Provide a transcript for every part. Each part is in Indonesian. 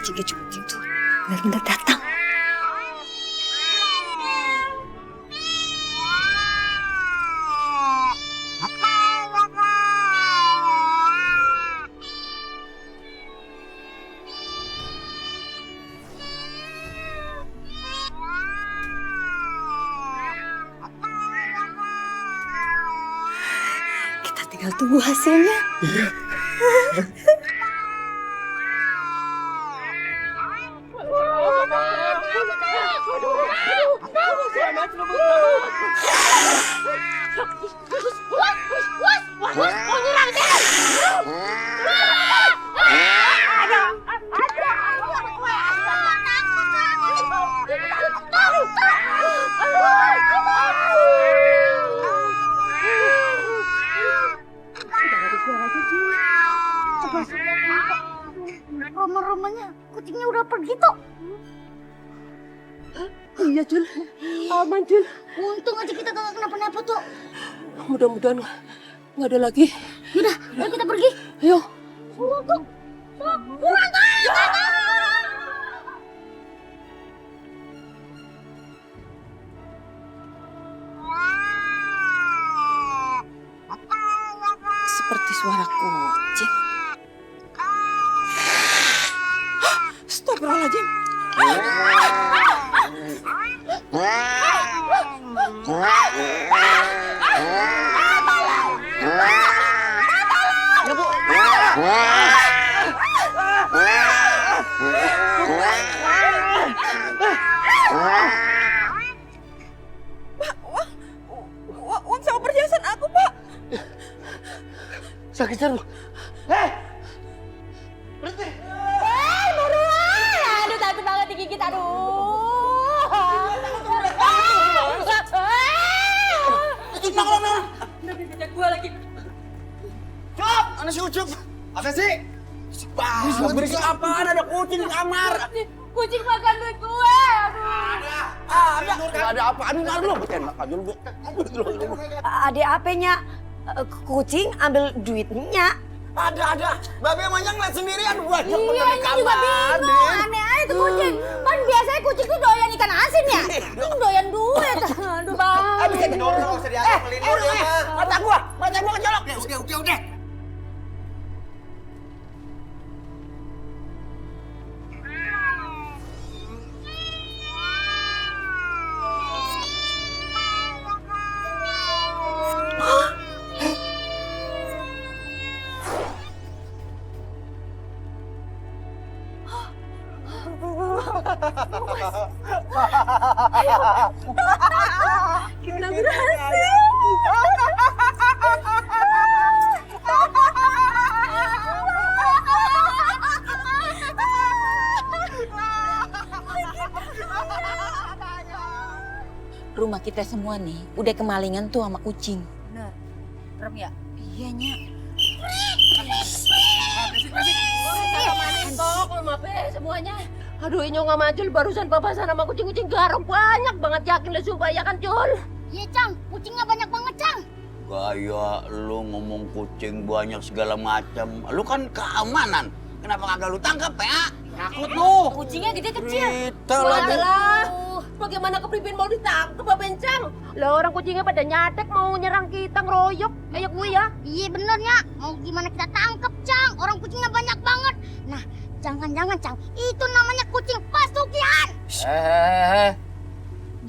kucing tuh benar-benar datang. Kita tinggal tunggu hasilnya. Iya. Rumah-rumahnya kucingnya udah pergi tuh. Iya Jul, aman Jul. Untung aja kita gak kenapa-napa tuh. Mudah-mudahan nggak ada lagi. Yaudah, ayo kita pergi. Ayo. Tuh. Seperti suara kucing. Astagfirullahaladzim. Uang sama perhiasan aku, Pak. Sakit seru. Aduh, takut banget digigit, aduh. Cuk, mana si Ucup? Apa sih? Banget berisik apaan? Ada kucing di kamar. Kucing makan duit gue, aduh. Ada apaan? Ntar dulu. Enak aja lu. Adik apenya kucing ambil duitnya. Ada. Babe emangnya ngeliat sendirian banyak Iya, bener di ini juga kamar. bingung. Aneh aja tuh kucing. Kan biasanya kucing tuh doyan ikan asin ya. Ini doyan duit. Aduh, Bang. Bisa tidur, nggak usah diajak melindungi dia mah. Mata gua kecolok. Udah. Kita berhasil. Rumah kita semua nih udah kemalingan tuh sama kucing. Bener. Serem ya? Iya, Nya. Tok, mape semuanya. Aduh, Inyo nggak maju barusan papasan sama kucing-kucing garong banyak banget, yakin lah supaya kan Jul. Iya, Cang. Kucingnya banyak banget, Cang. Gaya lu ngomong kucing banyak segala macam. Lu kan keamanan. Kenapa kagak lu tangkap ya? Takut lu. Kucingnya gede kecil. Kita lagi. Walah, bagaimana kepribin mau ditangkap, Pak Bencang? Lah orang kucingnya pada nyatek mau nyerang kita, ngeroyok kayak gue ya. Iya bener ya. Mau gimana kita tangkep, Cang? Orang kucingnya banyak banget. Nah, jangan-jangan, Cang, itu namanya kucing pesugihan.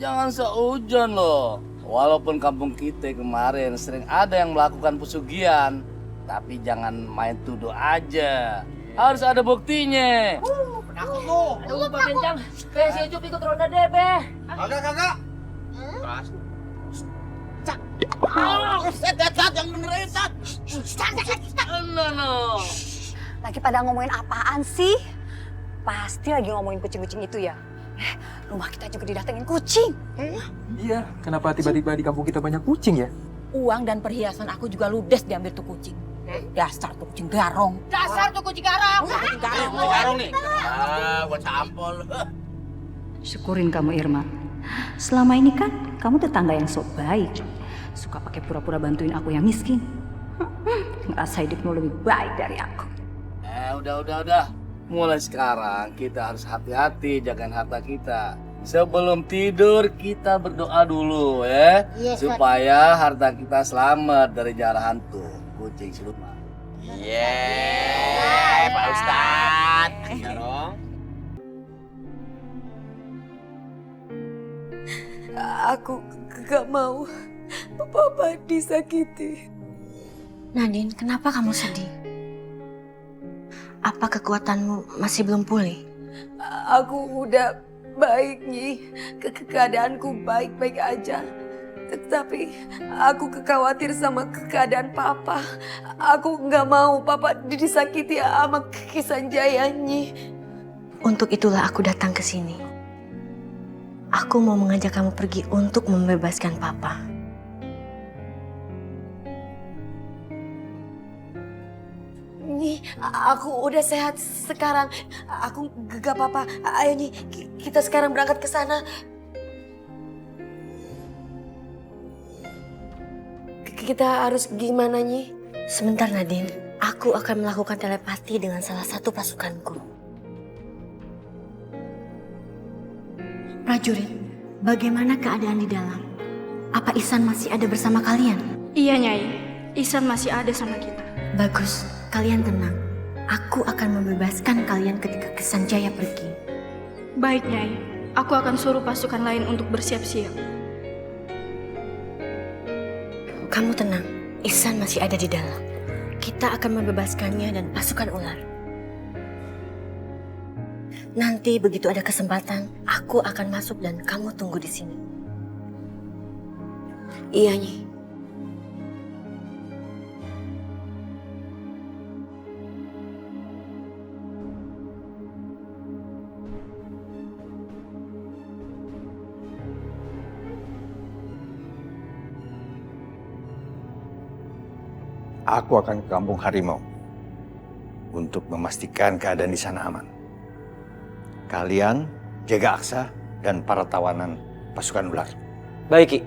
Jangan seujon loh. Walaupun kampung kita kemarin sering ada yang melakukan pesugihan, tapi jangan main tuduh aja. Harus ada buktinya. Penakut lu. Aduh, Pak Bencang, si Ucup ikut ronda deh, Be. Kagak. Set yang bener Set. No. Lagi pada ngomongin apaan sih? Pasti lagi ngomongin kucing-kucing itu ya. Rumah kita juga didatengin kucing. Iya, kenapa tiba-tiba di kampung kita banyak kucing ya? Uang dan perhiasan aku juga ludes diambil tuh kucing. Dasar tuh kucing garong. Dasar tuh kucing garong. Garong nih. Gua campol. Syukurin kamu Irma. Selama ini kan kamu tetangga yang sok baik. Suka pakai pura-pura bantuin aku yang miskin. Ngerasa hidupmu lebih baik dari aku. Udah. Mulai sekarang kita harus hati-hati jagain harta kita. Sebelum tidur kita berdoa dulu ya, Yes, supaya harta kita selamat dari jara hantu kucing siluman. Yeay, Pak Ustadz. Ya dong. Aku gak mau Papa disakiti. Nadine, kenapa kamu sedih? Apa kekuatanmu masih belum pulih? Aku udah baik, Nyi. Keadaanku baik-baik aja. Tetapi aku khawatir sama keadaan Papa. Aku nggak mau Papa disakiti sama Kisanjaya, Nyi. Untuk itulah aku datang ke sini. Aku mau mengajak kamu pergi untuk membebaskan Papa. Nyi, aku udah sehat sekarang. Aku gak apa-apa. Ayo, Nyi, kita sekarang berangkat ke sana. Kita harus gimana, Nyi? Sebentar Nadine, aku akan melakukan telepati dengan salah satu pasukanku. Prajurit, bagaimana keadaan di dalam? Apa Ihsan masih ada bersama kalian? Iya Nyai, Ihsan masih ada sama kita. Bagus, kalian tenang. Aku akan membebaskan kalian ketika Kisanjaya pergi. Baik Nyai, aku akan suruh pasukan lain untuk bersiap-siap. Kamu tenang, Ihsan masih ada di dalam. Kita akan membebaskannya dan pasukan ular. Nanti begitu ada kesempatan, aku akan masuk dan kamu tunggu di sini. Iya, Nyi. Aku akan ke Kampung Harimau untuk memastikan keadaan di sana aman. Kalian jaga Aksa dan para tawanan pasukan ular. Baik, Ki.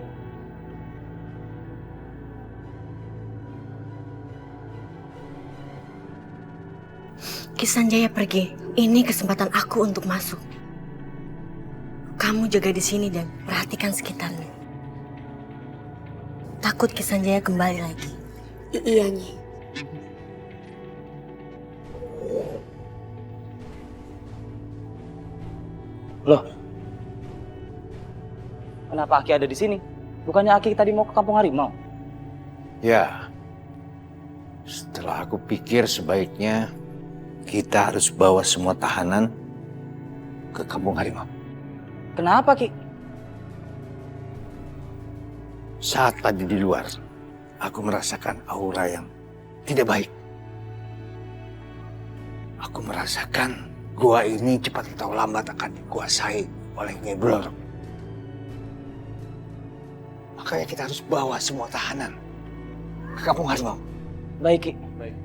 Kisanjaya pergi. Ini kesempatan aku untuk masuk. Kamu jaga di sini dan perhatikan sekitarnya. Takut Kisanjaya kembali lagi. Iya, Nyi. Loh, kenapa Aki ada di sini? Bukannya Aki tadi mau ke Kampung Harimau? Ya, setelah aku pikir sebaiknya kita harus bawa semua tahanan ke Kampung Harimau. Kenapa, Ki? Saat tadi di luar, aku merasakan aura yang tidak baik. Aku merasakan gua ini cepat atau lambat akan dikuasai oleh Nyai Blorok. Makanya kita harus bawa semua tahanan ke Kampung Harimau. Baik, Ki. Baik.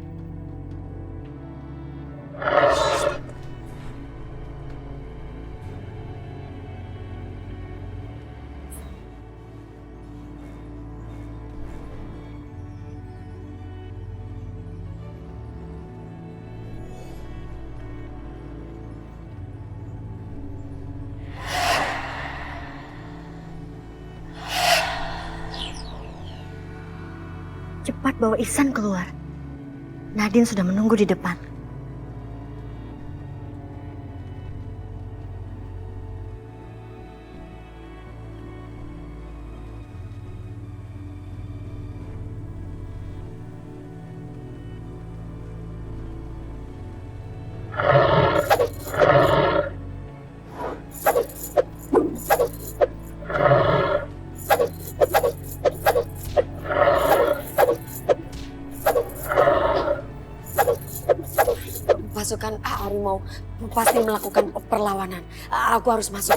Cepat bawa Ihsan keluar. Nadine sudah menunggu di depan. Pasukan harimau pasti melakukan perlawanan. Aku harus masuk.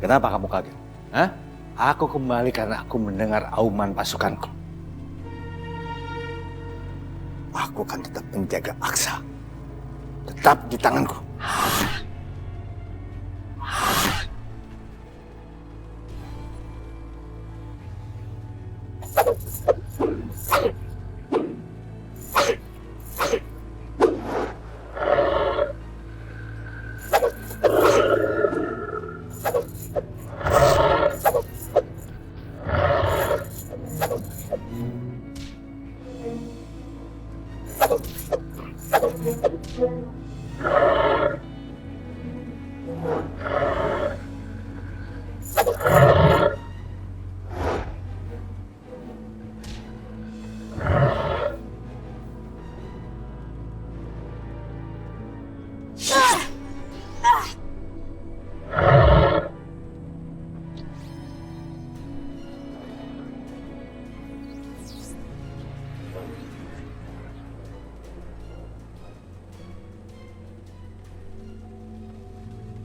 Kenapa kamu kaget? Hah? Aku kembali karena aku mendengar auman pasukanku. Aku akan tetap menjaga Aksa. Tetap di tanganku.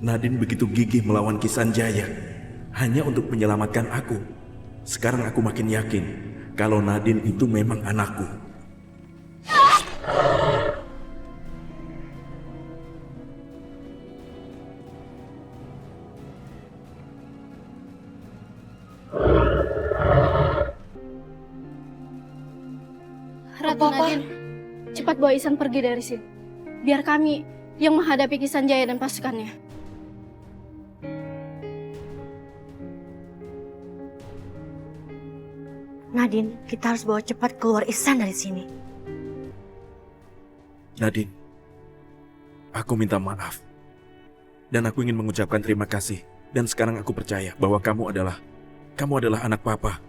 Nadine begitu gigih melawan Kisanjaya hanya untuk menyelamatkan aku. Sekarang aku makin yakin kalau Nadine itu memang anakku. Ratu Nadine, cepat bawa Ihsan pergi dari sini. Biar kami yang menghadapi Kisanjaya dan pasukannya. Nadine, kita harus bawa cepat keluar Ihsan dari sini. Nadine, aku minta maaf. Dan aku ingin mengucapkan terima kasih. Dan sekarang aku percaya bahwa kamu adalah anak papa.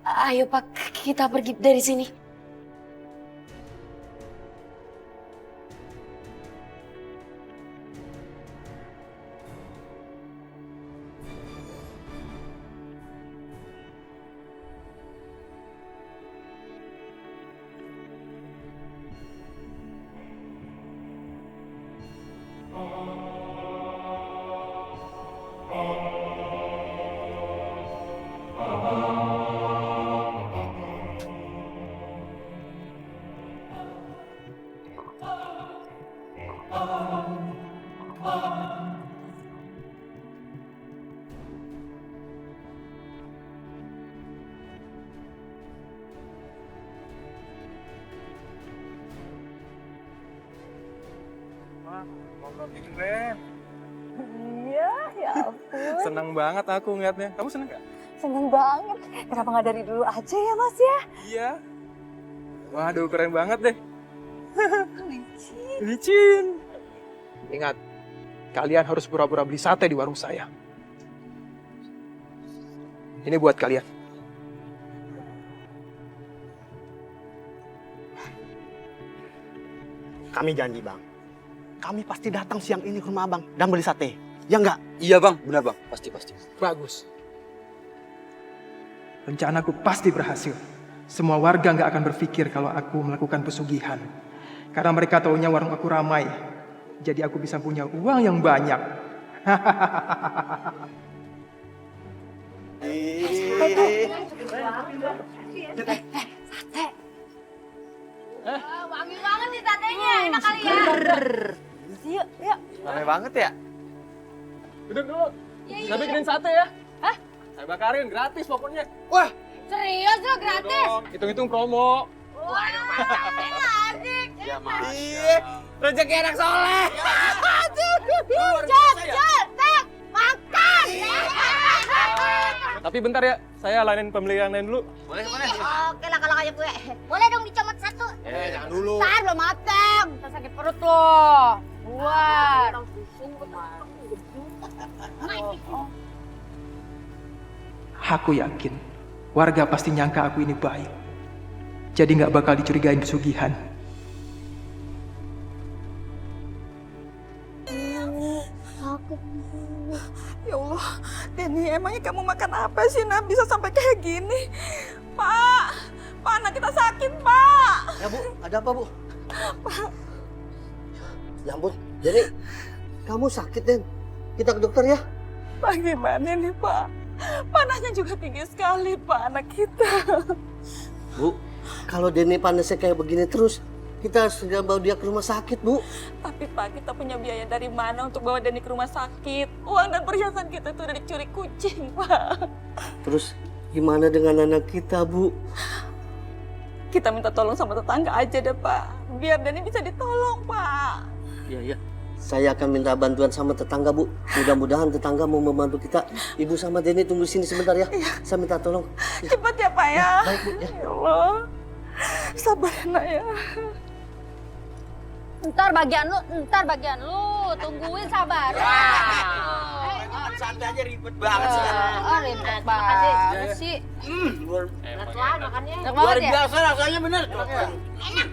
Ayo Pak, kita pergi dari sini. Iya, ya ampun. Senang banget aku ngeliatnya. Kamu seneng gak? Seneng banget. Kenapa nggak dari dulu aja ya Mas ya? Iya. Waduh, keren banget deh. Licin. Licin. Ingat, kalian harus pura-pura beli sate di warung saya. Ini buat kalian. Kami janji bang, kami pasti datang siang ini ke rumah abang dan beli sate. Ya enggak? Iya bang, benar bang, pasti. Bagus. Rencanaku pasti berhasil. Semua warga nggak akan berpikir kalau aku melakukan pesugihan. Karena mereka taunya warung aku ramai. Jadi aku bisa punya uang yang banyak. Wangi banget nih satenya, enak kali ya. Yuk, yuk. Ramai banget ya? Duduk dulu. Saya bikinin sate ya. Hah? Saya bakarin gratis pokoknya. Wah, serius lo gratis? Hitung-hitung promo. Wah, asik. Ya mas. Rezeki anak soleh. Tek, makan. Tapi bentar ya, saya lainin pembeli yang lain dulu. Boleh. Oke lah kalau kayak gue. Boleh dong dicomot satu. Jangan dulu. Ntar belum mateng. Ntar sakit perut loh. Buat. Aku yakin warga pasti nyangka aku ini baik. Jadi nggak bakal dicurigain pesugihan. Ya Allah, Denny, emangnya kamu makan apa sih, Nak? Bisa sampai kayak gini? Pak, anak kita sakit, Pak. Ya bu, ada apa bu? Pak. Ya ampun, jadi kamu sakit Den. Kita ke dokter ya. Bagaimana nih, Pak? Panasnya juga tinggi sekali, Pak, anak kita. Bu, kalau Denny panasnya kayak begini terus, kita harus segera bawa dia ke rumah sakit, Bu. Tapi Pak, kita punya biaya dari mana untuk bawa Denny ke rumah sakit? Uang dan perhiasan kita itu udah dicuri kucing, Pak. Terus gimana dengan anak kita, Bu? Kita minta tolong sama tetangga aja deh, Pak. Biar Denny bisa ditolong, Pak. Iya. Saya akan minta bantuan sama tetangga, Bu. Mudah-mudahan tetangga mau membantu kita. Ibu sama Denny tunggu sini sebentar ya. Saya minta tolong. Cepat ya, Pak ya. Baik, Bu. Ya. Ya Allah. Sabar ya, Nak ya. Ntar bagian lu. Tungguin sabar. Santai aja ribet banget sih. Ribet banget sih. Berat makannya. Luar biasa rasanya bener. Enak.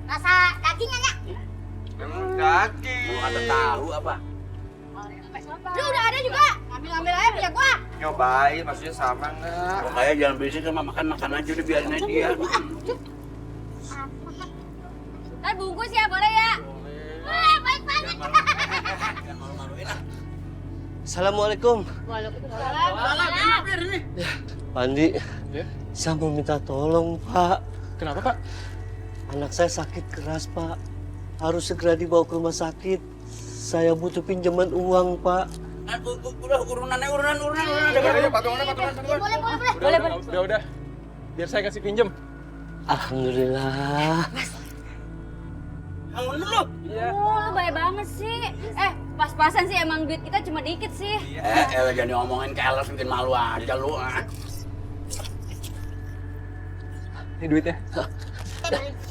Rasa dagingnya ya. Daging. Ada tahu apa? Lu udah ada juga. Ngambil aja punya gua. Nyobain, maksudnya sama nggak? Makanya jangan berisik sama makan aja udah biarin aja dia. Ntar bungkus ya, boleh ya? Baik banget. Jangan malu-maluin ah. Assalamualaikum. Waalaikumsalam. Ya, Pak Andi, saya mau minta tolong, Pak. Kenapa, Pak? Anak saya sakit keras, Pak. Harus segera dibawa ke rumah sakit. Saya butuh pinjaman uang, Pak. Udah, urunan. Udah. Biar saya kasih pinjem. Alhamdulillah. Bangun dulu. Lu baik banget sih. Pas-pasan sih emang duit kita cuma dikit sih. Jangan ngomongin keles, bikin malu aja lu. Ini duitnya.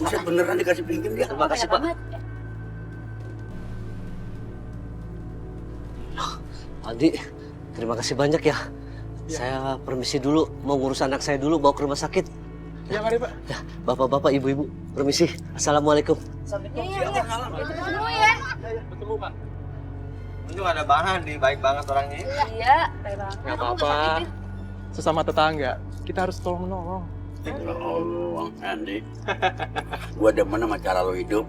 Buset, beneran dikasih pinjem dia. Terima kasih, Pak. Andi, terima kasih banyak ya. Saya permisi dulu, mau ngurus anak saya dulu, bawa ke rumah sakit. Ya, mari, Pak. Ya, bapak-bapak, ibu-ibu, permisi. Assalamualaikum. Iya. Ketemu ya. Ketemu, Pak. Untung ada Bang Andi, baik banget orangnya. Iya, baik banget. Nggak apa-apa. Sesama tetangga, kita harus tolong-menolong. Ya Allah, Andi. Gua demen sama cara lu hidup.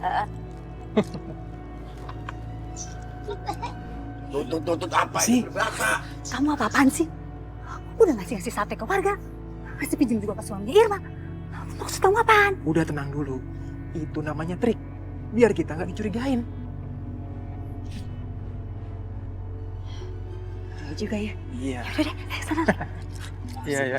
Tutut apa sih? Kamu apa-apaan sih? Udah ngasih sate ke warga. Kasih pinjam juga ke suaminya Irma. Maksud kamu apaan? Udah tenang dulu. Itu namanya trik. Biar kita nggak dicurigain. Iya juga ya. Iya. Udah deh, sana. Iya.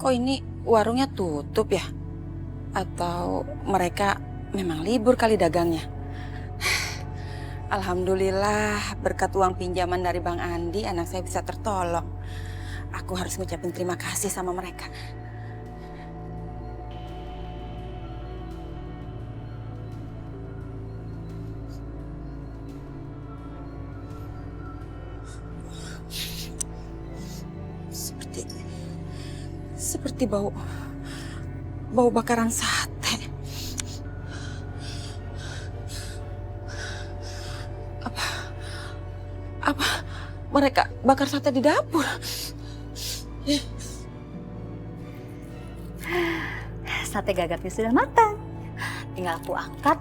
Kok ini warungnya tutup ya? Atau mereka memang libur kali dagangnya? Alhamdulillah berkat uang pinjaman dari Bang Andi anak saya bisa tertolong. Aku harus ngucapin terima kasih sama mereka. Seperti bau bakaran sate. Apa mereka bakar sate di dapur? Sate gagaknya sudah matang. Tinggal aku angkat.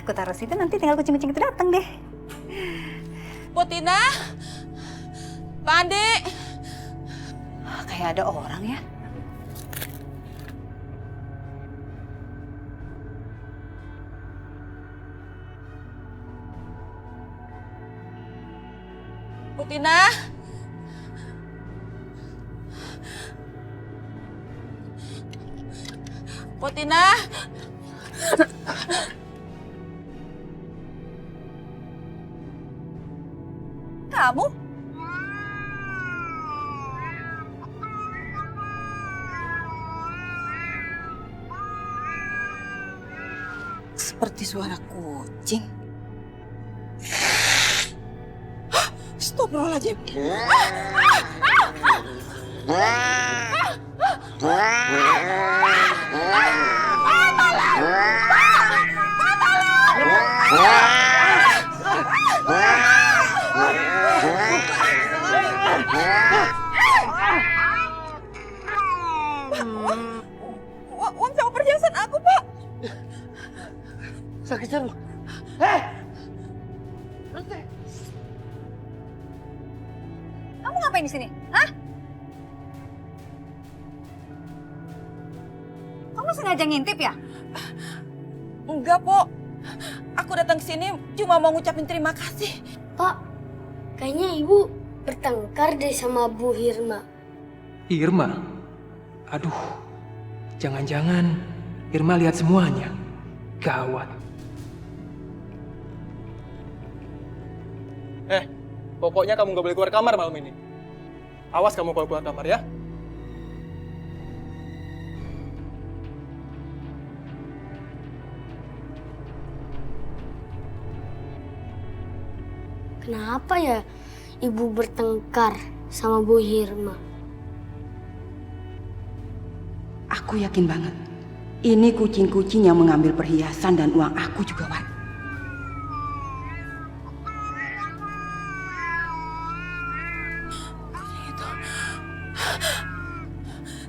Aku taruh situ, nanti tinggal kucing-kucing itu datang deh. Potina, Pak Andi. Kayak ada orang ya. Potina. Potina. Kamu? Seperti suara kucing. Astagfirullahaladzim. Uang sama perhiasan aku, Pak. Sakitnya lu. Kamu ngapain di sini? Hah? Kamu sengaja ngintip ya? Enggak, Pok. Aku datang ke sini cuma mau ngucapin terima kasih. Pak, kayaknya ibu bertengkar deh sama Bu Hirma. Irma? Aduh, jangan-jangan Irma lihat semuanya. Gawat. Pokoknya kamu nggak boleh keluar kamar malam ini. Awas kamu kalau keluar kamar ya. Kenapa ya ibu bertengkar sama Bu Hirma? Aku yakin banget. Ini kucing-kucing yang mengambil perhiasan dan uang aku juga, Wan.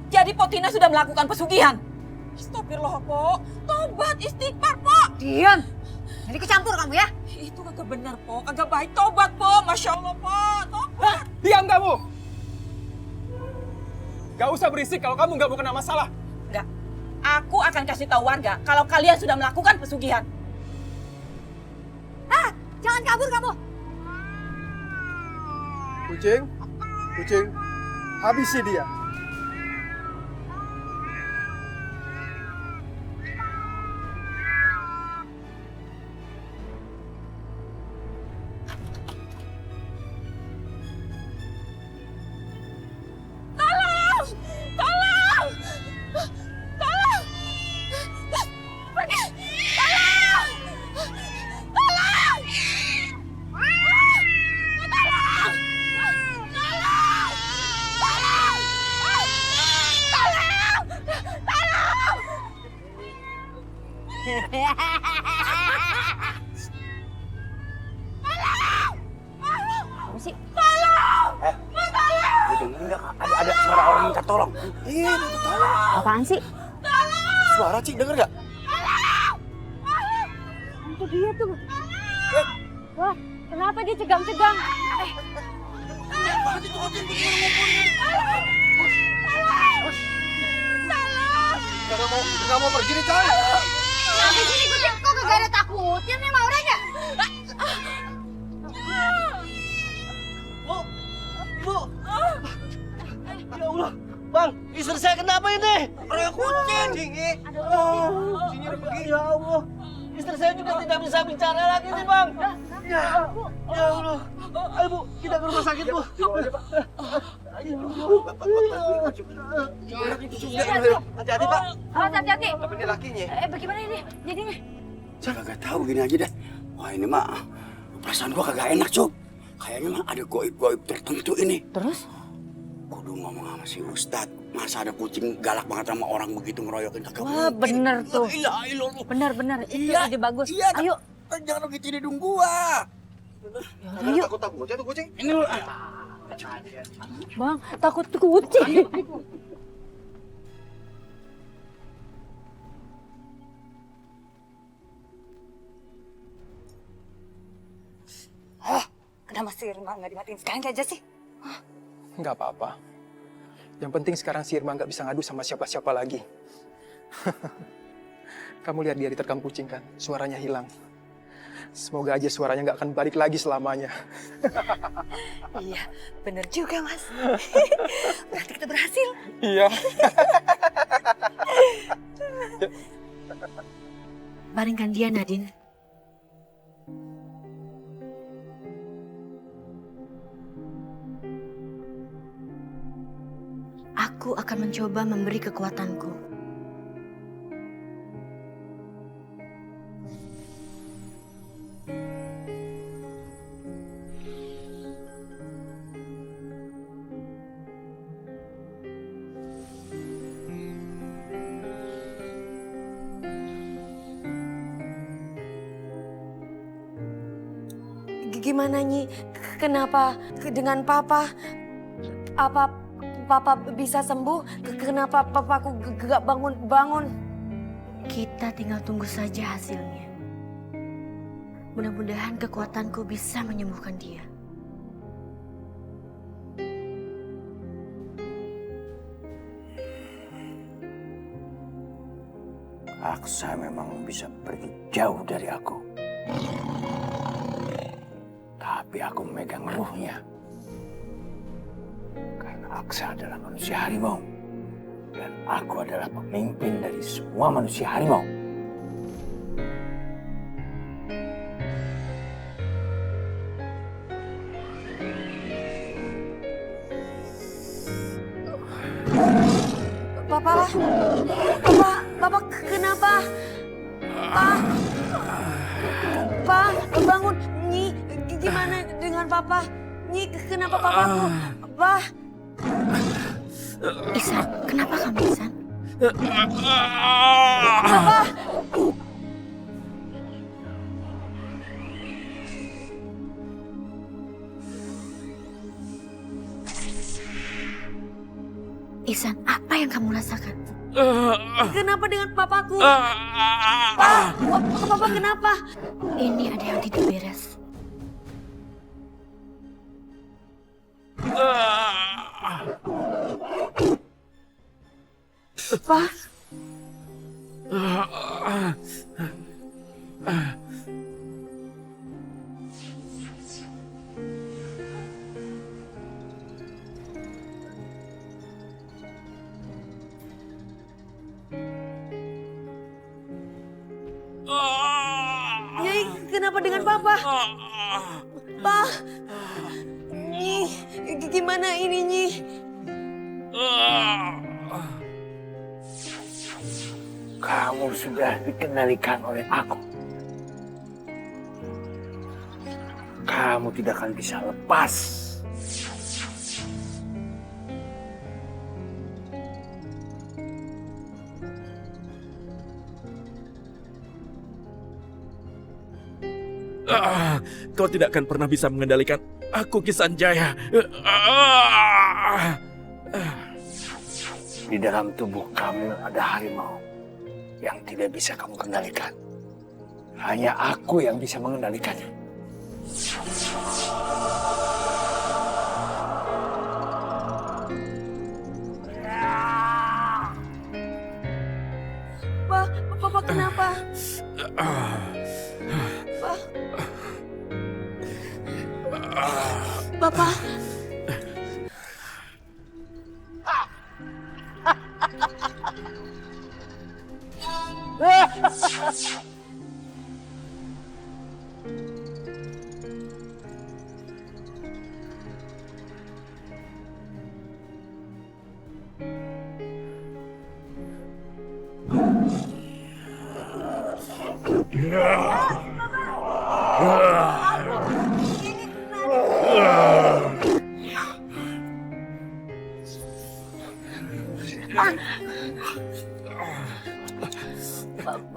Jadi Potina sudah melakukan pesugihan? Astagfirullah, Po. Tobat, istighfar, Po. Diam. Jadi kecampur kamu ya? Itu kagak benar, Po. Kagak baik. Tobat, Po. Masya Allah, Po. Tobat. Diam kamu! Gak usah berisik kalau kamu gak mau kena masalah. Enggak. Aku akan kasih tahu warga kalau kalian sudah melakukan pesugihan. Ah, jangan kabur kamu. Kucing, kucing, habisi dia. Tolong! Tolong! Tolong! Pergi! Tolong! Tolong! Tolong! Tolong! Tolong! Tolong! Apa sih? Tolong! Lu denger nggak? Ada suara orang minta tolong. Iya, minta tolong. Apaan sih? Suara Cik, denger gak? Itu dia tuh. Wah, kenapa dia cegang-cegang? Gak mau pergi nih, coy. Sampai sini kucing, kok gak ada takutnya nih Mauranya? Bu, Ibu. Ya Allah, Bang, istri saya kenapa ini? Royok kucing. Cingi. Kucingnya udah pergi. Ya Allah, istri saya juga tidak bisa bicara lagi nih, Bang. Ya Allah. Ayo, Bu, kita ke rumah sakit, Bu. Hati-hati, Pak. Awas hati-hati. Tapi ini lakinya. Bagaimana ini jadinya? Saya kagak tahu gini aja deh. Wah ini mah perasaan gua kagak enak, Cuk. Kayaknya mah ada goib-goib tertentu ini. Terus? Kudu ngomong sama si Ustadz. Masa ada kucing galak banget sama orang begitu ngeroyokin kagak Wah, mungkin. bener tuh. Iya, iya. Bener. Itu Iya, ide bagus. Iya, Ayo. Jangan begitu hidung gua. Ayo. Takut tuh kucing. Ini lu. Bang, takut kucing. Kenapa si Irma nggak dimatiin sekarang aja sih? Nggak apa-apa. Yang penting sekarang si Irma nggak bisa ngadu sama siapa-siapa lagi. Kamu lihat dia diterkam kucing kan? Suaranya hilang. Semoga aja suaranya nggak akan balik lagi selamanya. Iya, bener juga Mas. Berarti kita berhasil. Iya. Baringkan dia, Nadine. Aku akan mencoba memberi kekuatanku. Gimana Nyi? Kenapa dengan Papa? Apa Papa bisa sembuh? Kenapa Papaku gak bangun-bangun? Kita tinggal tunggu saja hasilnya. Mudah-mudahan kekuatanku bisa menyembuhkan dia. Aksa memang bisa pergi jauh dari aku. Tapi aku memegang ruhnya. Karena Aksa adalah manusia harimau. Dan aku adalah pemimpin dari semua manusia harimau. Papa, kenapa? Pa, bangun. Nyi, gimana dengan Papa? Nyi, kenapa Papaku? Pa. Ihsan, kenapa kamu Ihsan? Papa. Ihsan, apa yang kamu rasakan? Kenapa dengan papaku? Pak, papa kenapa? Ini ada yang tidak beres. Pak. Nyai, kenapa dengan papa? Pak. Nyi, gimana ini, Nyi? Kamu sudah dikendalikan oleh aku. Kamu tidak akan bisa lepas. Kau tidak akan pernah bisa mengendalikan aku, Ki Sanjaya. Di dalam tubuh kamu ada harimau yang tidak bisa kamu kendalikan. Hanya aku yang bisa mengendalikannya. Pak, papa kenapa? Pak. Bapak.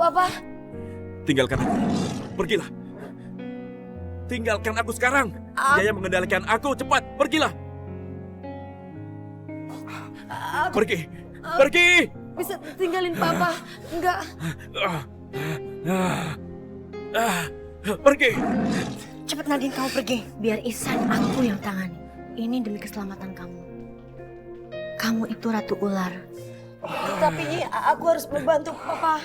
Bapak. Tinggalkan aku. Pergilah. Tinggalkan aku sekarang. Jaya mengendalikan aku. Cepat, pergilah. Pergi. Pergi. Bisa tinggalin papa? Enggak. Pergi. Cepat Nadine, kamu pergi. Biar Ihsan aku yang tangani. Ini demi keselamatan kamu. Kamu itu Ratu Ular. Tapi Nyi, aku harus membantu papa.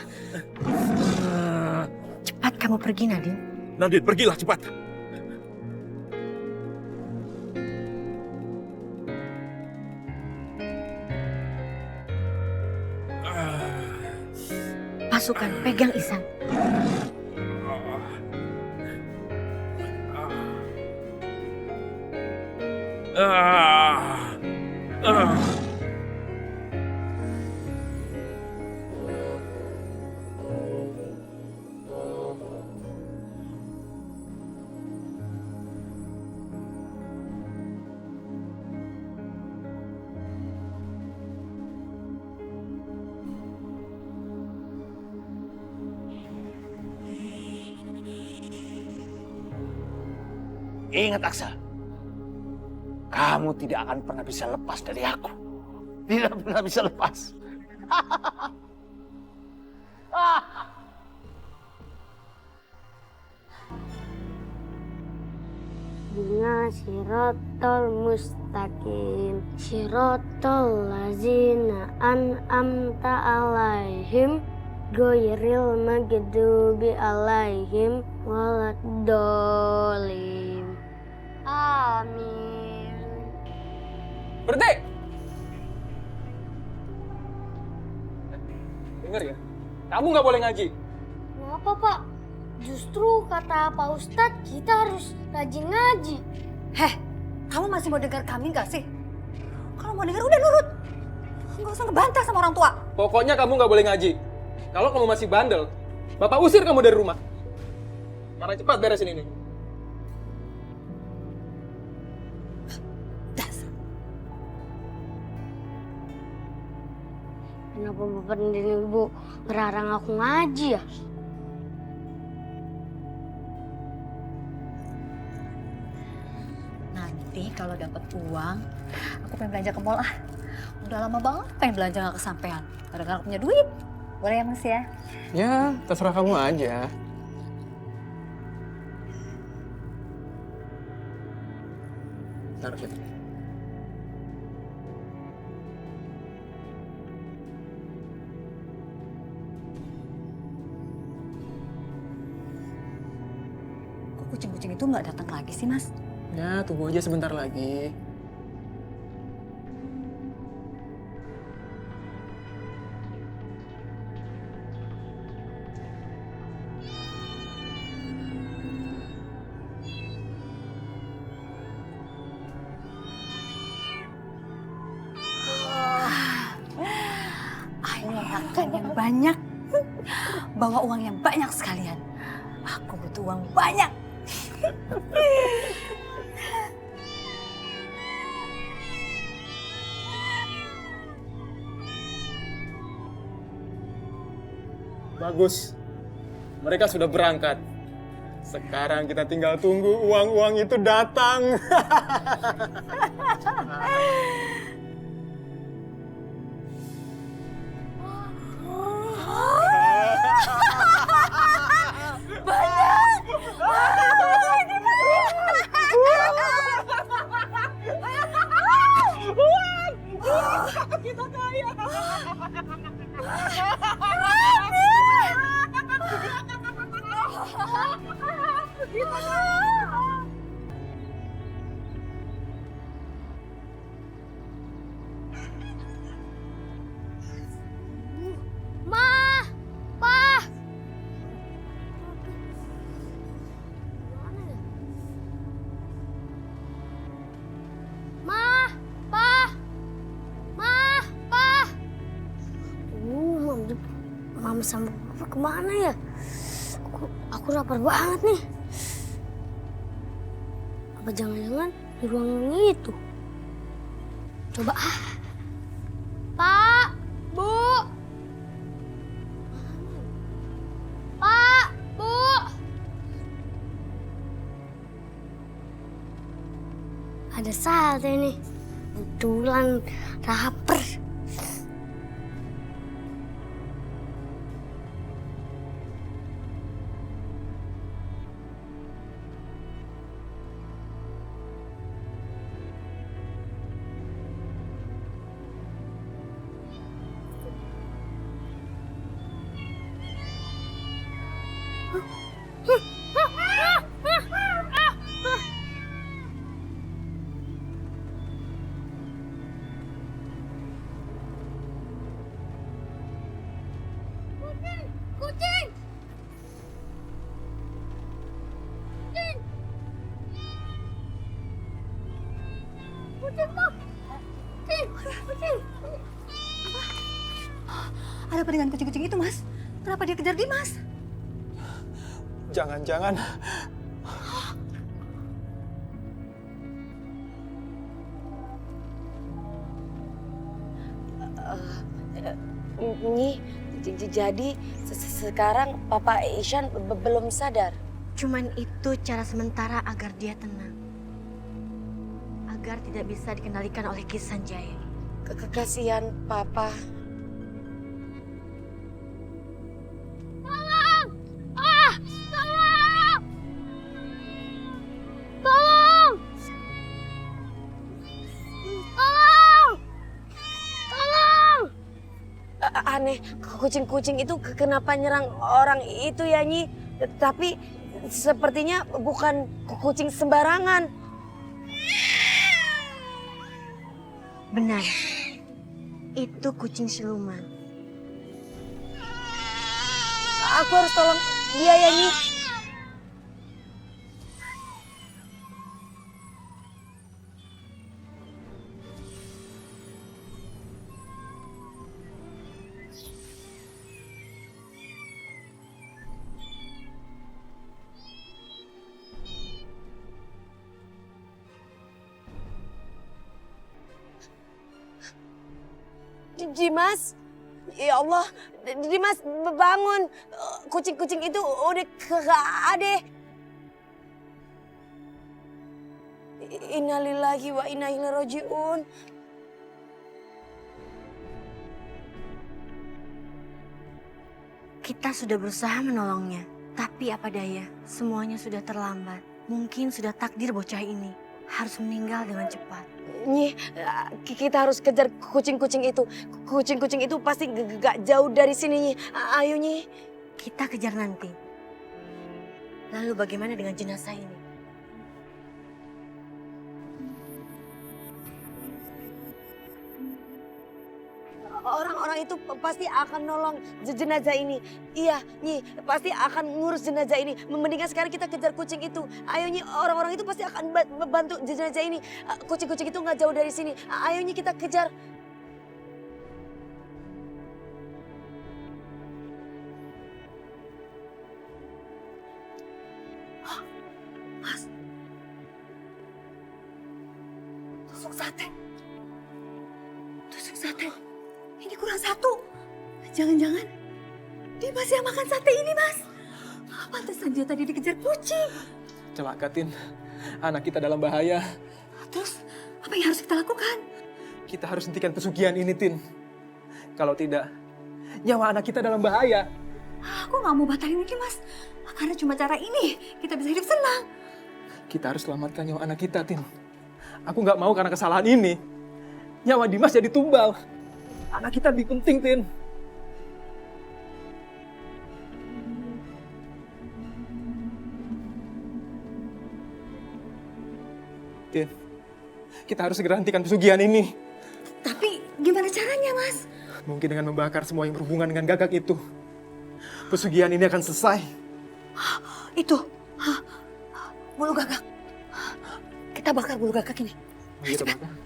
Cepat kamu pergi, Nadine. Nadine, pergilah cepat. Pasukan, pegang Ihsan. Ingat Aksa, kamu tidak akan pernah bisa lepas dari aku. Tidak pernah bisa lepas. Dina sirotol mustaqim sirotol lazina an'amta alaihim ghairil maghdubi alaihim waladdallin. Amin. Berhenti! Dengar ya, kamu nggak boleh ngaji. Kenapa, Pak? Justru kata Pak Ustadz kita harus rajin ngaji. Heh, kamu masih mau dengar kami nggak sih? Kalau mau dengar udah nurut. Nggak usah ngebantah sama orang tua. Pokoknya kamu nggak boleh ngaji. Kalau kamu masih bandel, Bapak usir kamu dari rumah. Karena cepat beresin ini. Kenapa Bapak dan Ibu ngelarang aku ngaji ya? Nanti kalau dapat uang, aku pengen belanja ke mall ah. Udah lama banget pengen belanja nggak kesampean. Kadang-kadang punya duit. Boleh ya Mas ya? Ya, terserah kamu aja. Taruh situ. Kok kucing-kucing itu nggak datang lagi sih Mas? Ya, tunggu aja sebentar lagi. Ayo makan yang banyak. Bawa uang yang banyak sekalian. Aku butuh uang banyak. Bagus. Mereka sudah berangkat. Sekarang kita tinggal tunggu uang-uang itu datang. Kita kaya. Ma, Pa. Ma, Pa. Ma, Pa. Mama sama Papa kemana ya? Aku lapar banget nih. Apa jangan-jangan di ruangan itu? Coba ah. Pak, Bu. Pak, Bu. Ada sate nih. Betulan lapar. Kucing! Kucing! Kucing, Pak! Kucing! Kucing! Ada apa dengan kucing-kucing itu Mas? Kenapa dia kejar Dimas? Jangan-jangan Nyi, jadi sekarang Papa Ishan belum sadar. Cuman itu cara sementara agar dia tenang. Agar tidak bisa dikendalikan oleh Ki Sanjaya. Kasihan Papa. Tolong! Ah! Tolong! Tolong! Tolong! Tolong! Aneh, kucing-kucing itu kenapa nyerang orang itu ya Nyi? Tapi sepertinya bukan kucing sembarangan. Benar. Itu kucing siluman. Aku harus tolong dia ya Nyi. Dimas, ya Allah, Dimas bangun. Kucing-kucing itu udah gak ada. Innalillahi wa inna ilaihi raji'un. Kita sudah berusaha menolongnya. Tapi apa daya, semuanya sudah terlambat. Mungkin sudah takdir bocah ini harus meninggal dengan cepat. Nyi, kita harus kejar kucing-kucing itu. Kucing-kucing itu pasti gak jauh dari sini, Nyi. Ayo, Nyi. Kita kejar nanti. Lalu bagaimana dengan jenazah ini? Orang-orang itu pasti akan nolong jenazah ini. Iya, Nyi, pasti akan ngurus jenazah ini. Mendingan sekarang kita kejar kucing itu. Ayo, Nyi, orang-orang itu pasti akan membantu jenazah ini. Kucing-kucing itu nggak jauh dari sini. Ayo, Nyi, kita kejar. Mas, tusuk sate. Tusuk sate. Ini kurang satu. Jangan-jangan dia masih makan sate ini, Mas. Pantesan dia tadi dikejar kucing. Celaka, Tin. Anak kita dalam bahaya. Terus, apa yang harus kita lakukan? Kita harus hentikan pesugihan ini, Tin. Kalau tidak, nyawa anak kita dalam bahaya. Aku nggak mau batalin ini, Mas. Karena cuma cara ini kita bisa hidup senang. Kita harus selamatkan nyawa anak kita, Tin. Aku nggak mau karena kesalahan ini nyawa Dimas jadi tumbal. Anak kita lebih penting, Tin. Tin, kita harus segera hentikan pesugihan ini. Tapi gimana caranya, Mas? Mungkin dengan membakar semua yang berhubungan dengan gagak itu. Pesugihan ini akan selesai. Itu, bulu gagak. Kita bakar bulu gagak ini. Kita bakar.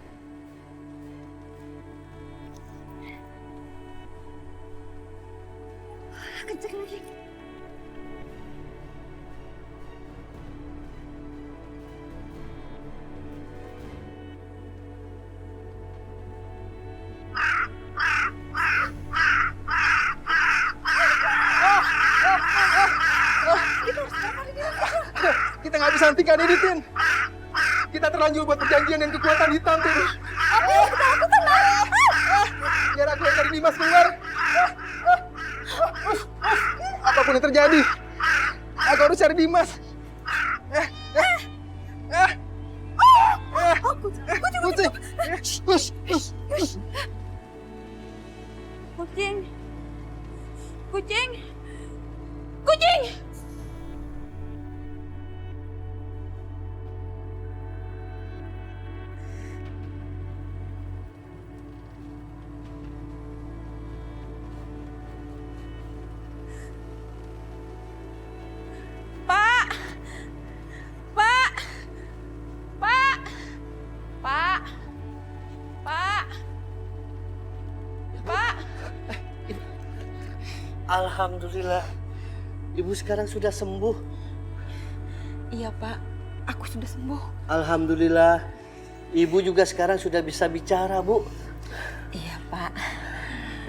Kenceng lagi. Kita nggak bisa hentikan ini, Tin. Kita terlanjur buat perjanjian dengan kekuatan hitam, Tin. Apa yang kita lakukan, Mas? Biar aku yang cari Dimas keluar. Apapun yang terjadi, aku harus cari Dimas. Kucing. Kucing. Kucing. Kucing. Pak. Pak. Pak. Pak. Pak. Pak. Alhamdulillah, Ibu sekarang sudah sembuh. Iya, Pak. Aku sudah sembuh. Alhamdulillah, Ibu juga sekarang sudah bisa bicara, Bu. Iya, Pak.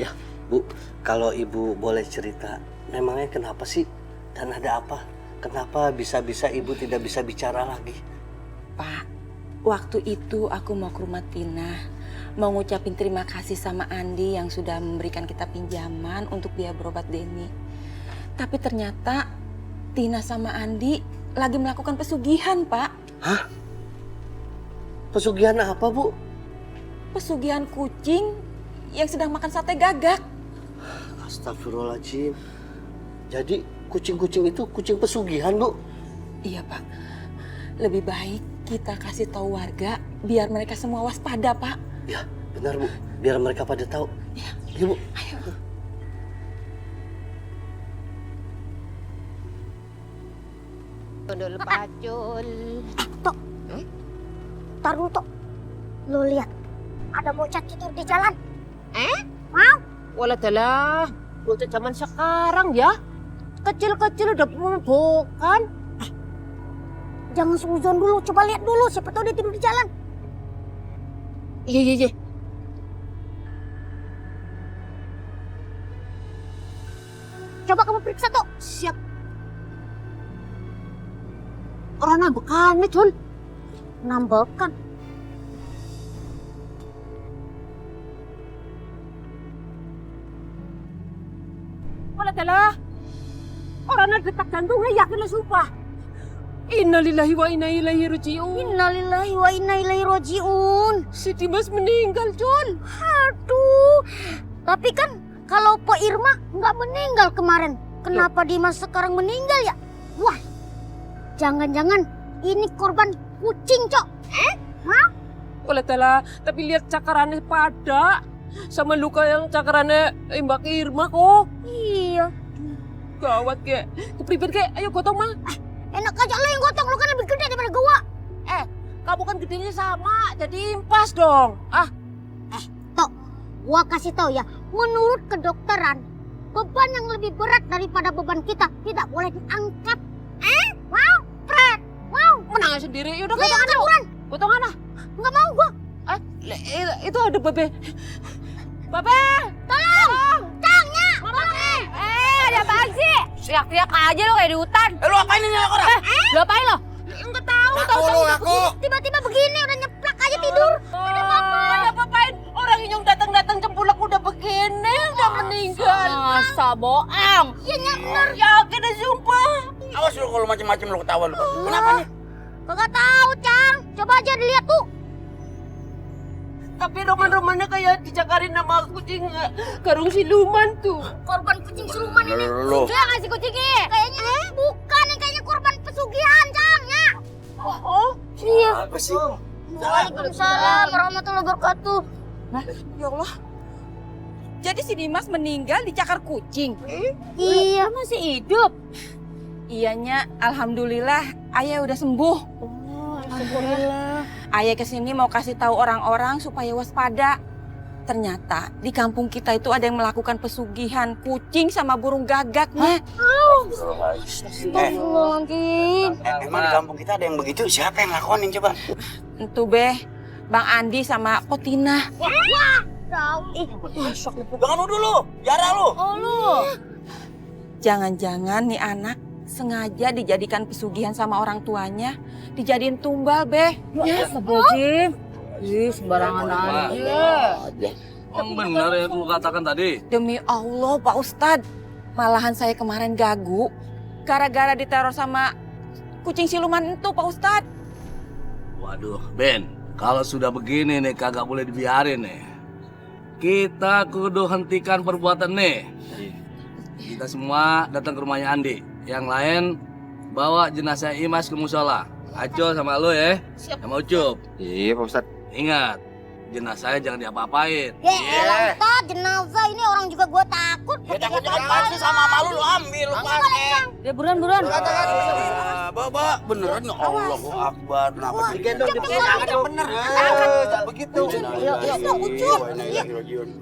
Ya, Bu, kalau Ibu boleh cerita, memangnya kenapa sih? Dan ada apa? Kenapa bisa-bisa Ibu tidak bisa bicara lagi? Pak, waktu itu aku mau ke rumah Tina, mau ngucapin terima kasih sama Andi yang sudah memberikan kita pinjaman untuk biaya berobat Denny. Tapi ternyata Tina sama Andi lagi melakukan pesugihan, Pak. Hah? Pesugihan apa, Bu? Pesugihan kucing yang sedang makan sate gagak. Astagfirullahaladzim. Jadi kucing-kucing itu kucing pesugihan, Bu? Iya, Pak. Lebih baik kita kasih tahu warga biar mereka semua waspada, Pak. Ya, benar, Bu. Biar mereka pada tahu. Ya. Iya, Bu. Ayo. Dul pacul. Tok. Tar dulu, Tok. Lo lihat, ada bocah tidur di jalan. Mau? Waladalah, bocah zaman sekarang ya. Kecil-kecil udah membokan. Jangan suzon dulu, coba lihat dulu. Siapa tahu dia tidur di jalan. Iya. Coba kamu periksa, Tok. Siap. Orang nambekan nih, Jun. Nambekan. Wala tala. Orang na detak jantungnya yakin lah sumpah. Innalillahi wa inna ilaihi raji'un. Innalillahi wa inna ilaihi raji'un. Si Dimas meninggal, Jun. Aduh. Tapi kan kalau Po Irma nggak meninggal kemarin. Kenapa Dimas sekarang meninggal ya? Wah, jangan-jangan ini korban kucing, Cok. Hah? Wala tala, tapi lihat cakarannya pada. Sama luka yang cakarannya Mbak Irma kok. Iya. Gawat kek. Kepriben kek, ayo gotong mah. Enak aja lo yang gotong, lo kan lebih gede daripada gua. Kamu kan gedenya sama, jadi impas dong. Tok, gua kasih tau ya, menurut kedokteran, beban yang lebih berat daripada beban kita tidak boleh diangkat. Mau? Fred, mau? Menang sendiri, yaudah Gotong aja buruan. Gotong ana. Nggak mau gua. Itu ada Babe. Babe! Tolong! Cangnya! Ada apaan sih? Teriak-teriak aja lo kayak di hutan. Lu apain ini orang? Lu apain lo? Enggak tahu. Aku. Tiba-tiba begini udah nyeplak aja tidur. Ada apa-apain? Orang yang datang-datang cempulak udah begini, udah meninggal. Masa bohong? Iya bener. Yakin deh sumpah. Awas lu kalau macam-macam lu ketawa lu. Kenapa nih? Kagak tahu, Cang. Coba aja dilihat tuh. Tapi roman-romannya kayak dicakarin sama kucing karung siluman tuh. Korban kucing siluman ini. Lu. Dia ngasih kucingnya. Kayaknya bukan, yang kayaknya korban pesugihan, Cang. Ya. Oh, Iya. Apa sih? Waalaikumsalam warahmatullahi wabarakatuh. Ya Allah. Jadi si Dimas meninggal dicakar kucing? Iya. Masih hidup? Iyanya, alhamdulillah ayah udah sembuh. Alhamdulillah. Ayah kesini mau kasih tahu orang-orang supaya waspada. Ternyata di kampung kita itu ada yang melakukan pesugihan kucing sama burung gagaknya. Astagfirullahaladzim. Emang di kampung kita ada yang begitu? Siapa yang ngelakonin coba? Itu Beh, Bang Andi sama Potina. Jangan nuduh lu, jarah lu. Oh lu. Jangan-jangan nih anak sengaja dijadikan pesugihan sama orang tuanya, dijadiin tumbal, Beh. Ya, sebojim. Ih, sembarangan aja. Benar yang lu katakan tadi. Demi Allah, Pak Ustadz. Malahan saya kemarin gagu gara-gara diteror sama kucing siluman itu, Pak Ustadz. Waduh, Ben. Kalau sudah begini nih kagak boleh dibiarin nih. Kita kudu hentikan perbuatan nih. Kita semua datang ke rumahnya Andi. Yang lain bawa jenazah Imas ke musola. Acol sama lo ya, sama Ucup. Iya Pak Ustadz. Ingat, jenazahnya jangan diapa-apain. Ya Ustaz, jenazah ini orang juga gua takut. Ya takut-takut pasti sama malu lu ambil, lu pakai. Ya buruan. Bapak, beneran ya Allahu Akbar. Kenapa Digendong, bener. Begitu. Yuk, Ucup.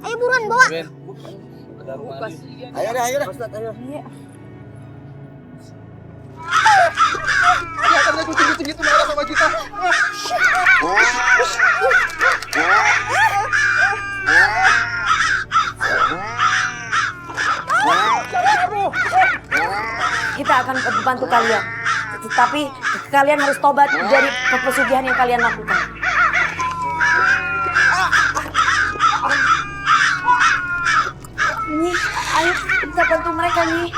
Ayo buruan bawa. Ayo dah. Kelihatannya kucing-kucing itu marah sama kita. Kita akan bantu kalian. Tetapi kalian harus tobat dari pesugihan yang kalian lakukan. Nih, ayo kita bantu mereka nih.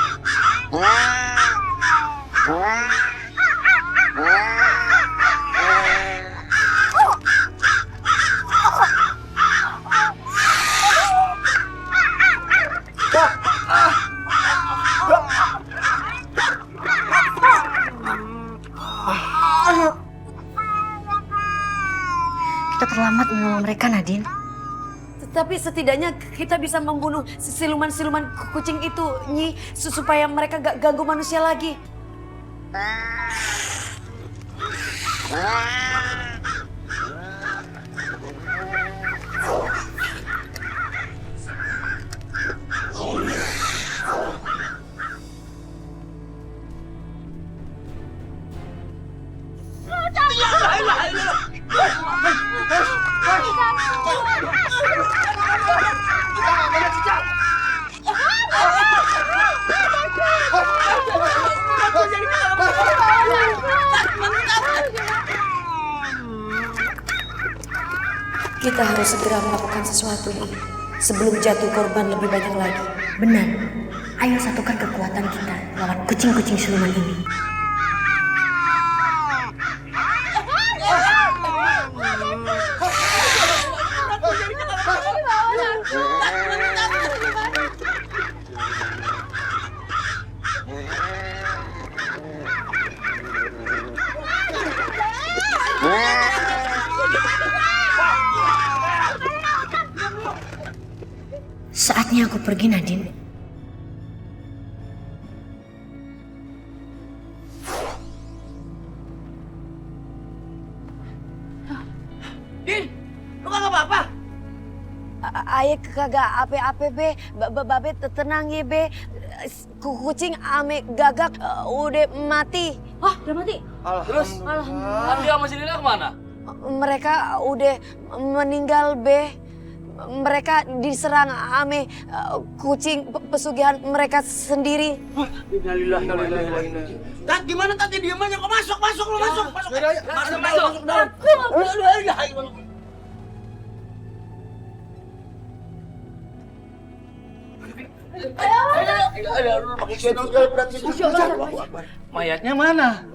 Kita terlambat menolong mereka, Nadine. Tapi setidaknya kita bisa membunuh siluman-siluman kucing itu, Nyi, supaya mereka gak ganggu manusia lagi. Kita harus segera melakukan sesuatu nih sebelum jatuh korban lebih banyak lagi. Benar. Ayo satukan kekuatan kita lawan kucing-kucing siluman ini. Saatnya aku pergi, Nadine. Din, lu kagak apa-apa? Ayah kagak ape-ape be, babe tenang ya be. Kucing ame gagak udah mati. Hah, udah mati? Terus? Andi sama si Lina kemana? Mereka udah meninggal be. Mereka diserang ame kucing pesugihan mereka sendiri. Tat, gimana tadi diem aja kok masuk lu masuk. Masuk dalam. Mayatnya mana?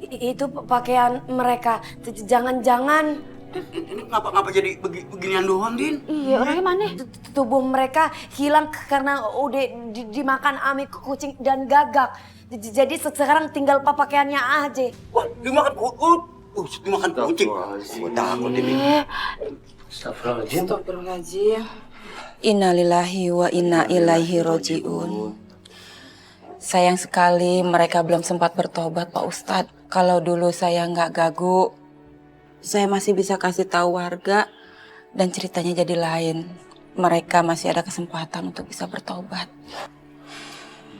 Itu pakaian mereka. Jangan-jangan Kenapa jadi beginian doang, Din? iya, orangnya mana? Tubuh mereka hilang karena udah dimakan ame kucing dan gagak. Jadi sekarang tinggal pakaiannya aja. Wah, dimakan kucing. Gua takut ini. Astagfirullahaladzim. Innalillahi wa inna ilaihi roji'un. Sayang sekali mereka belum sempat bertobat, Pak Ustadz. Kalau dulu saya nggak gagu, saya masih bisa kasih tahu warga dan ceritanya jadi lain. Mereka masih ada kesempatan untuk bisa bertobat.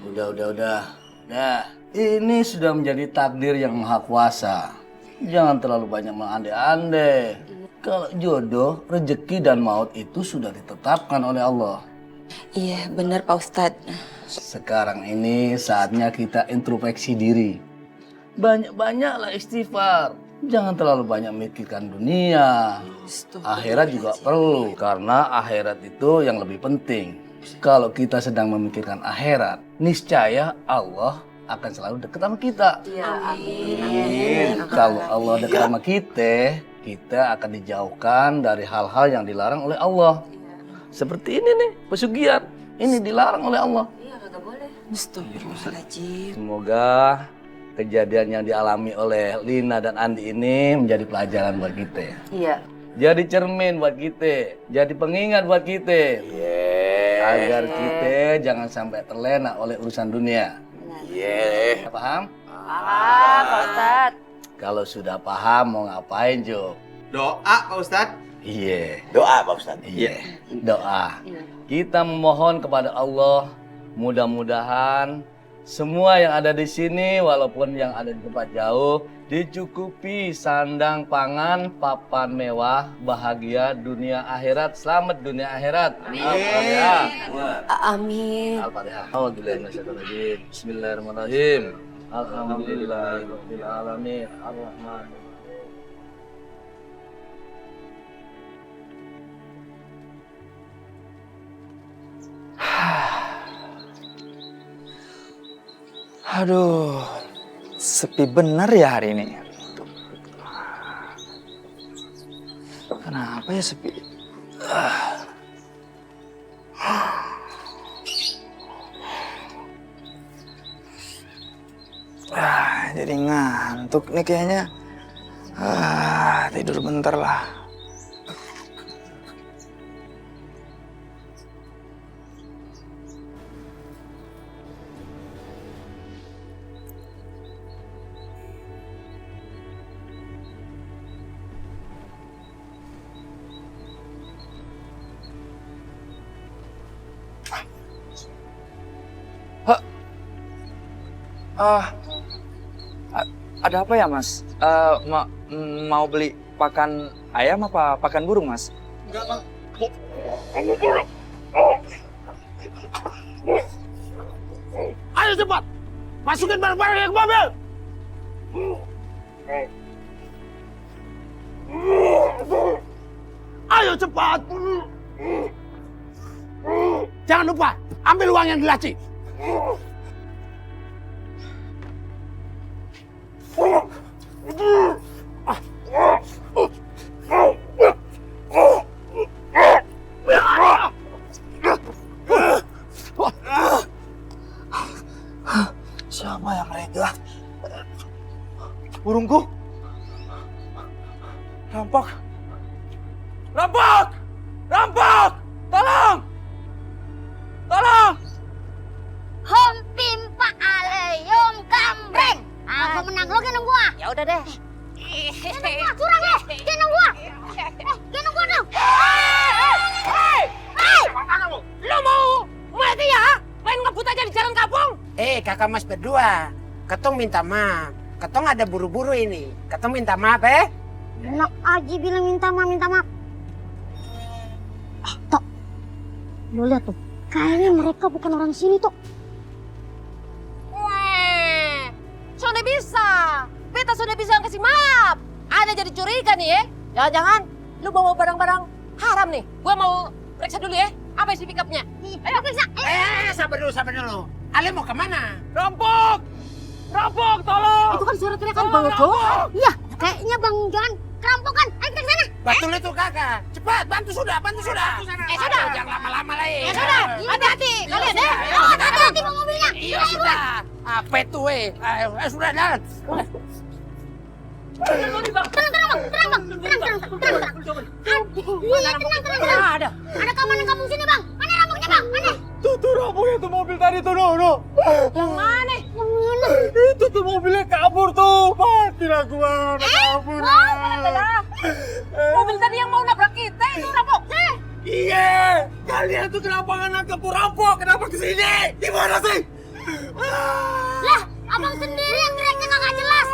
Udah. Nah, ini sudah menjadi takdir yang maha kuasa. Jangan terlalu banyak mengandai-andai. Kalau jodoh, rezeki dan maut itu sudah ditetapkan oleh Allah. Iya, benar Pak Ustadz. Sekarang ini saatnya kita introspeksi diri. Banyak-banyaklah istighfar. Jangan terlalu banyak mikirkan dunia. Akhirat juga perlu, karena akhirat itu yang lebih penting. Kalau kita sedang memikirkan akhirat, niscaya Allah akan selalu dekat sama kita. Amin. Kalau Allah dekat sama kita akan dijauhkan dari hal-hal yang dilarang oleh Allah. Seperti ini nih, pesugihan. Ini dilarang oleh Allah. Iya, kagak boleh. Astagfirullahaladzim. Semoga kejadian yang dialami oleh Lina dan Andi ini menjadi pelajaran buat kita ya. Iya. Jadi cermin buat kita, jadi pengingat buat kita. Agar kita jangan sampai terlena oleh urusan dunia. Paham? Paham, Pak Ustadz. Kalau sudah paham mau ngapain, Jo? Doa, Pak Ustadz. Iya. Doa, Pak Ustadz. Iya. Doa. Kita memohon kepada Allah, mudah-mudahan semua yang ada di sini, walaupun yang ada di tempat jauh, dicukupi sandang pangan, papan mewah, bahagia dunia akhirat, selamat dunia akhirat. Al-Fatihah. Amin. Al-Fatihah. Alhamdulillahirrahmanirrahim. Bismillahirrahmanirrahim. Alhamdulillahirabbil alamin. Ar-Rahman. Aduh, sepi bener ya hari ini. Kenapa ya sepi? Jadi ngantuk nih kayaknya. Tidur bentar lah. Ada apa ya Mas? Mau beli pakan ayam apa pakan burung Mas? Enggak, Bang. Kamu burung. Ayo cepat. Masukin barang-barang ke mobil. Ayo cepat. Jangan lupa, ambil uang yang di laci. Siapa yang mereka? Burungku? Rampok! Rampok! Rampok! Tolong! Tolong! Hom pimpa aleyom kambreng. Aku menang, lo gendong gua. Ya udah deh. Gendong gua, curang lo. Gendong gua. Gendong gua dong. Hei! Lo mau mati ya? Main ngebut aja di jalan kampung? Kakak mas berdua. Ketong minta maaf. Ketong ada buru-buru ini. Ketong minta maaf Enak aja bilang minta maaf. Tok, lo lihat tuh. Kayaknya mereka bukan orang sini, Tok. Weh, sudah bisa. Beta sudah bisa kasih maaf. Ana jadi curiga nih ya. Jangan-jangan lu bawa barang-barang haram nih. Gua mau periksa dulu ya. Apa isi pick-upnya? Ayo periksa. Sabar dulu. Ale mau kemana? Rampok! Rampok, tolong! Itu kan suara teriakan Bang Ojo. Iya, kayaknya Bang Johan kerampokan. Ayo kita ke sana. Betul itu kakak. Cepat, bantu sudah. sudah. Jangan lama-lama lagi. Sudah, hati-hati. Kalian ya. Hati-hati bawa mobilnya. Iya sudah. Apa itu sudah jalan. Tenang. Ada keamanan kampung sini, Bang. Mana rampoknya, Bang? Mana? Tuh rampoknya tuh mobil tadi tuh, no. Yang mana? Itu tuh mobilnya kabur tuh. Mati lah gua. Kabur. Mobil tadi yang mau nabrak kita itu rampok. Iya. Kalian tuh kenapa nggak nangkep rampok? Kenapa kesini? Gimana sih? Lah, abang sendiri yang teriaknya kagak jelas.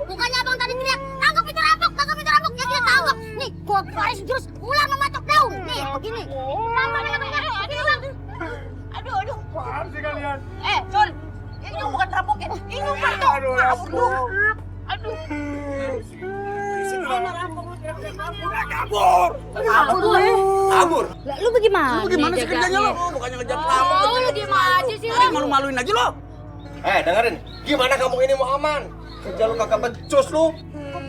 Bukannya abang tadi teriak, tangkap itu rampok. Ya kita tangkap. Nih, gua garis jurus ular mematok daun. Nih, begini. Aduh. Paham sih kalian? Col. Ini bukan rampok ya. Ini rampok. Kabur lu. Aduh. Kabur. Lah, lu bagaimana? Lu gimana sih kerjanya lo? Bukannya ngejar perampok. Lu diem aja sih lo. Malu-maluin aja lo. Dengerin. Gimana kamu ini mau aman? Kerja lu kagak becus lu.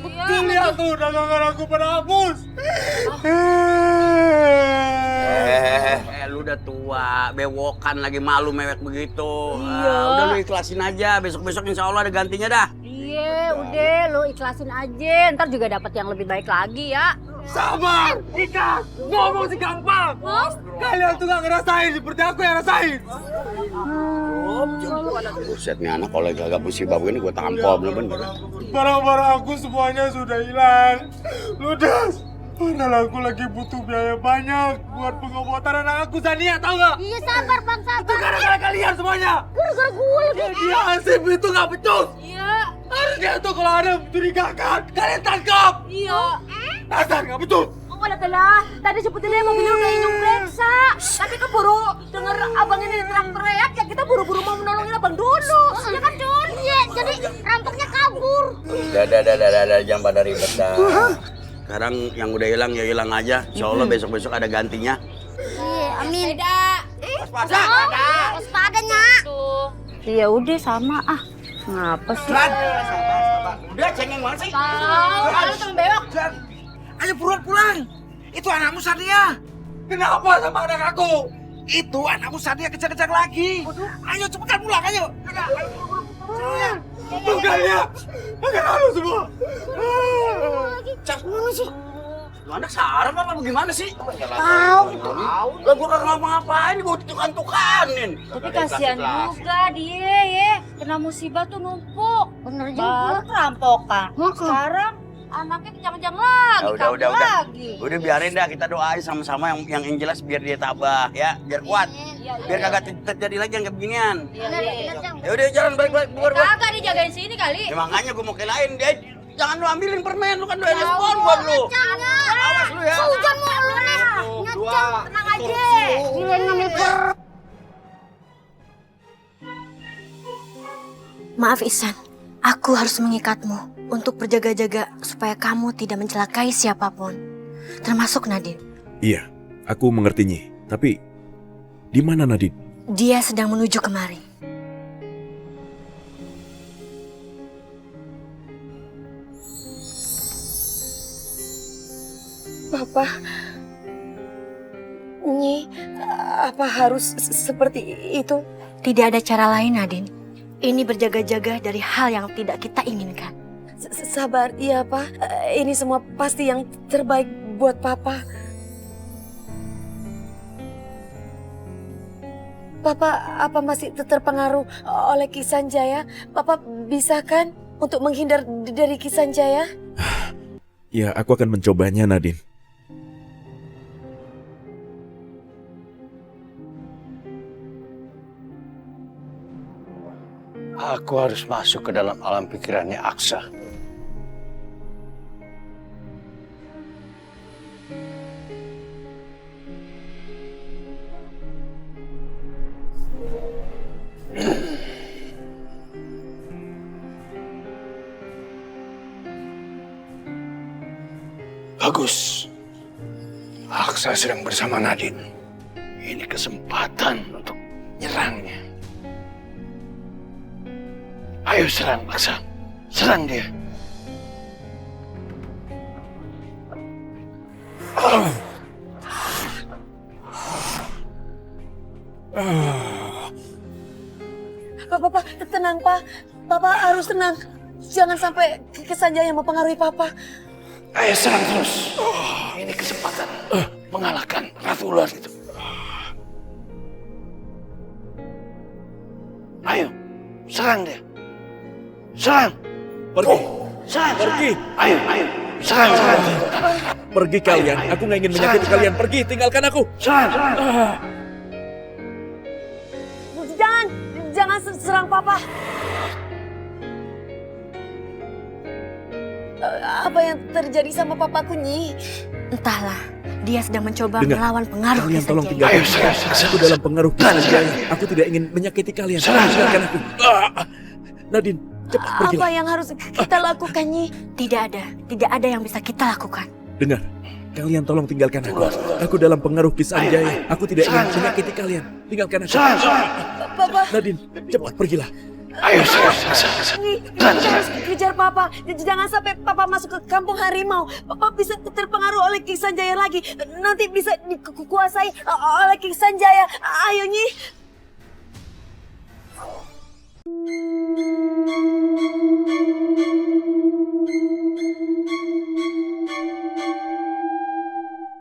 Tuh lihat tuh dagangan aku pada hapus. Lu udah tua, bewokan lagi malu mewek begitu. Udah lu ikhlasin aja, besok-besok insya Allah ada gantinya dah. Iya, udah lu ikhlasin aja, ntar juga dapat yang lebih baik lagi ya. Sabar, ikhlas, ngomong sih gampang. Kalian tuh gak ngerasain seperti aku yang rasain. Buset nih anak kalau gagap musibah begini gue tampol bener-bener. Barang-barang aku semuanya sudah hilang. Ludas. Padahal aku lagi butuh biaya banyak buat pengobatan anak aku, Zania, tau gak? Iya, sabar Bang, sabar. Itu gara-gara kalian semuanya. Gara-gara gue lagi. Dia Asif itu gak becus. Iya. Harusnya tuh kalau ada mencurigakan, kalian tangkap. Iya. Dasar gak becus. Walah, tadi sebetulnya mobilnya udah inyong periksa. Tapi keburu denger abang ini teriak-teriak, ya kita buru-buru mau menolongin abang dulu. Ya kan, Jun? Iya, jadi rampoknya kabur. Udah, jangan pada ribet dah. Sekarang yang udah hilang ya hilang aja. Insya Allah besok-besok ada gantinya. Iya, amin. Waspadanya. Ya udah sama Ngapa sih? Udah cengeng banget sih. Tahu, lu temen bewok. Ayo buruan pulang. Itu anakmu Sadia. Kenapa sama anak aku? Itu anakmu Sadia kejar-kejar lagi. Ayo cepetan pulang, ayo. Tuh kalian, makan halu semua. Mana sih? Lu anak sarap apa bagaimana sih? Tahu. Lah gua kagak ngapa-ngapain, gua tukan-tukanin. Tapi kasihan juga dia ya, kena musibah tuh numpuk. Bener Baru juga. perampokan. Sekarang anaknya kejang-kejang lagi, kabur lagi. Udah biarin dah, kita doain sama-sama yang jelas biar dia tabah ya, biar kuat. Biar kagak terjadi lagi yang kayak beginian. Ya udah jalan balik-balik bubar. Kagak dijagain sini kali. Ya makanya gua mau kelain deh. Jangan lu ambilin permen, lu kan doain respon buat lu. Awas lu ya. Hujan mulu nih. Nyacang, tenang aja. Gila ngambil per. Maaf Ihsan, aku harus mengikatmu untuk berjaga-jaga supaya kamu tidak mencelakai siapapun, termasuk Nadine. Iya, aku mengerti Nyi. Tapi Di mana Nadine? Dia sedang menuju kemari. Papa, Nyi, apa harus seperti itu? Tidak ada cara lain, Nadine. Ini berjaga-jaga dari hal yang tidak kita inginkan. Sabar, iya Pak. Ini semua pasti yang terbaik buat Papa. Papa, apa masih terpengaruh oleh Ki Sanjaya? Papa bisa kan untuk menghindar dari Ki Sanjaya? Ya, aku akan mencobanya, Nadine. Aku harus masuk ke dalam alam pikirannya Aksa. Bagus. Aksa sedang bersama Nadine. Ini kesempatan untuk nyerangnya. Ayo serang Aksa. Serang dia. Papa, tenang Pak. Papa harus tenang. Jangan sampai Ki Sanjaya mempengaruhi Papa. Ayo serang terus. Ini kesempatan mengalahkan Ratu Ular itu. Ayo, serang dia. Serang. Pergi. Serang. Pergi. Ayo. Serang. Pergi kalian. Aku nggak ingin menyakiti kalian. Pergi, tinggalkan aku. Serang. Jangan serang Papa. Apa yang terjadi sama papaku, Nyi? Entahlah, dia sedang mencoba Dengar, melawan pengaruh kalian Ki tolong Sanjaya. tinggalkan. Aku dalam pengaruh Ki Sanjaya. Aku tidak ingin menyakiti kalian. Tinggalkan aku. Nadine, cepat pergilah. Apa yang harus kita lakukan, Nyi? Tidak ada yang bisa kita lakukan. Dengar, kalian tolong tinggalkan aku. Aku dalam pengaruh Ki Sanjaya. Aku tidak ingin menyakiti kalian. Tinggalkan aku. Papa. Nadine, cepat pergilah. Ayo, Kita harus kejar Papa. Jangan sampai Papa masuk ke kampung harimau. Papa bisa terpengaruh oleh Ki Sanjaya lagi. Nanti bisa dikuasai oleh Ki Sanjaya. Ayo, Nyi.